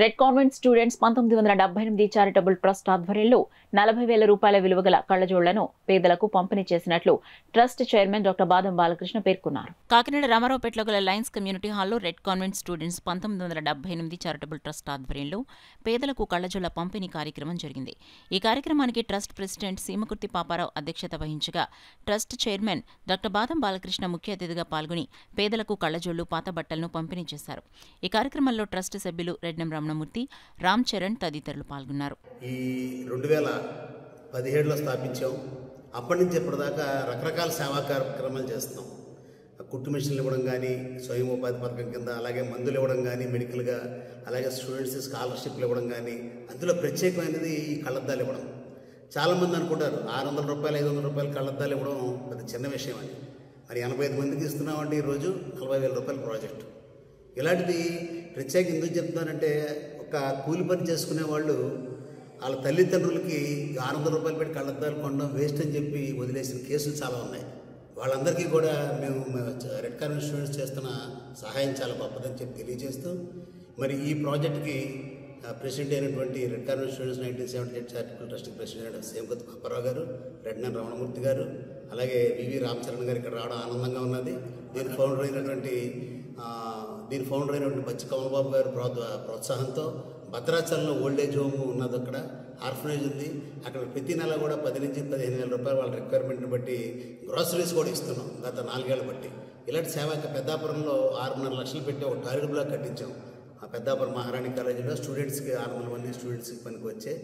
Red convent students 1978 charitable trust ఆధ్వర్యంలో 40,000 రూపాయల విలువ గల కళ్లజోళ్లను పేదలకు పంపిణీ చేసినట్లు ట్రస్ట్ చైర్మన్ డాక్టర్ బాదం బాలకృష్ణ పేర్కొన్నారు. కాకినాడ రామారావుపేటలో గల లయన్స్ కమ్యూనిటీ హాల్లో red convent students 1978 charitable trust ఆధ్వర్యంలో పేదలకు కళ్లజోళ్ల పంపిణీ కార్యక్రమం జరిగింది. ఈ కార్యక్రమానికి ట్రస్ట్ ప్రెసిడెంట్ సీమకుర్తి పాపారావు అధ్యక్షత వహించగా ట్రస్ట్ చైర్మన్ డాక్టర్ బాదం బాలకృష్ణ ముఖ్య అతిథిగా పాల్గొని పేదలకు కళ్లజోళ్లు, పాత బట్టలను పంపిణీ చేశారు. ఈ కార్యక్రమంలో ట్రస్ట్ సభ్యులు రెడ్నం రమణమూర్తి, రామ్ చరణ్ తదితరులు పాల్గొన్నారు. ఈ 2017లో స్థాపించాం. అప్పటి నుంచి ఇప్పటిదాకా రకరకాల సేవా కార్యక్రమాలు చేస్తున్నాం. కుట్టు మిషన్లు ఇవ్వడం కానీ, స్వయం ఉపాధి పథకం కింద, అలాగే మందులు ఇవ్వడం కానీ మెడికల్గా, అలాగే స్టూడెంట్స్ స్కాలర్షిప్లు ఇవ్వడం కానీ, అందులో ప్రత్యేకమైనది ఈ కళ్ళద్దాలు ఇవ్వడం. చాలామంది అనుకుంటారు 600 రూపాయలు 500 రూపాయలు కళ్ళద్దాలు ఇవ్వడం పెద్ద చిన్న విషయం అని. మరి 85 మందికి ఇస్తున్నామంటే ఈరోజు 40,000 రూపాయల ప్రాజెక్టు. ఇలాంటిది ప్రత్యేక ఎందుకు చెప్తున్నానంటే, ఒక కూలి పని చేసుకునే వాళ్ళు వాళ్ళ తల్లిదండ్రులకి 600 రూపాయలు పెట్టి కళ్ళద్దాలు కొనడం వేస్ట్ అని చెప్పి వదిలేసిన కేసులు చాలా ఉన్నాయి. వాళ్ళందరికీ కూడా మేము రెడ్ కాన్వెంట్ స్టూడెంట్స్ చేస్తున్న సహాయం చాలా గొప్పదని చెప్పి తెలియజేస్తూ, మరి ఈ ప్రాజెక్టుకి ప్రెసిడెంట్ అయినటువంటి red convent students 1978 charitable trust president Seemakurthi Paparao గారు, రెడ్నం రమణమూర్తి గారు, అలాగే వివి రామచరణ్ గారు ఇక్కడ రావడం ఆనందంగా ఉన్నది. దీని ఫౌండర్ అయినటువంటి బచ్చి కమలబాబు గారు ప్రోత్సాహంతో భద్రాచలంలో ఓల్డేజ్ హోమ్ ఉన్నది, అక్కడ ఆర్ఫనేజ్ ఉంది. అక్కడ ప్రతి నెల కూడా 10 నుంచి 15,000 రూపాయలు వాళ్ళ రిక్వైర్మెంట్ని బట్టి గ్రాసరీస్ కూడా ఇస్తున్నాం గత 4 ఏళ్ల బట్టి. ఇలాంటి సేవ పెద్దాపురంలో 6.5 లక్షలు పెట్టి ఒక టాయిలెట్ బ్లాక్ కట్టించాం. ఆ పెద్దాపురం మహారాణి కాలేజీలో స్టూడెంట్స్కి 600 మంది స్టూడెంట్స్కి పనికి వచ్చే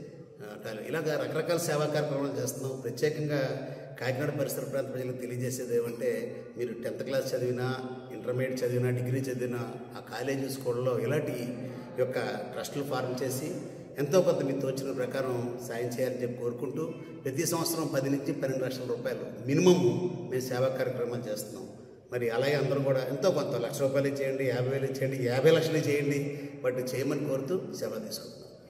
టాయిలెట్. ఇలాగ రకరకాల సేవా కార్యక్రమాలు చేస్తున్నాం. ప్రత్యేకంగా కాకినాడ పరిసర ప్రాంత ప్రజలకు తెలియజేసేది ఏమంటే, మీరు 10th క్లాస్ చదివినా, ఇంటర్మీడియట్ చదివినా, డిగ్రీ చదివినా ఆ కాలేజీ స్కూళ్ళలో ఇలాంటి యొక్క ట్రస్టులు ఫార్మ్ చేసి ఎంతో కొంత మీకు తోచిన ప్రకారం సాయం చేయాలని చెప్పి కోరుకుంటూ, ప్రతి సంవత్సరం 10 నుంచి 12 లక్షల రూపాయలు మినిమమ్ మేము సేవా కార్యక్రమాలు చేస్తున్నాం. మరి అలాగే అందరూ కూడా ఎంతో కొంత 1,00,000 రూపాయలు చేయండి, 50,000 చేయండి, 50 లక్షలు చేయండి, బట్ చేయమని కోరుతూ సేవ తీసుకుంటాం.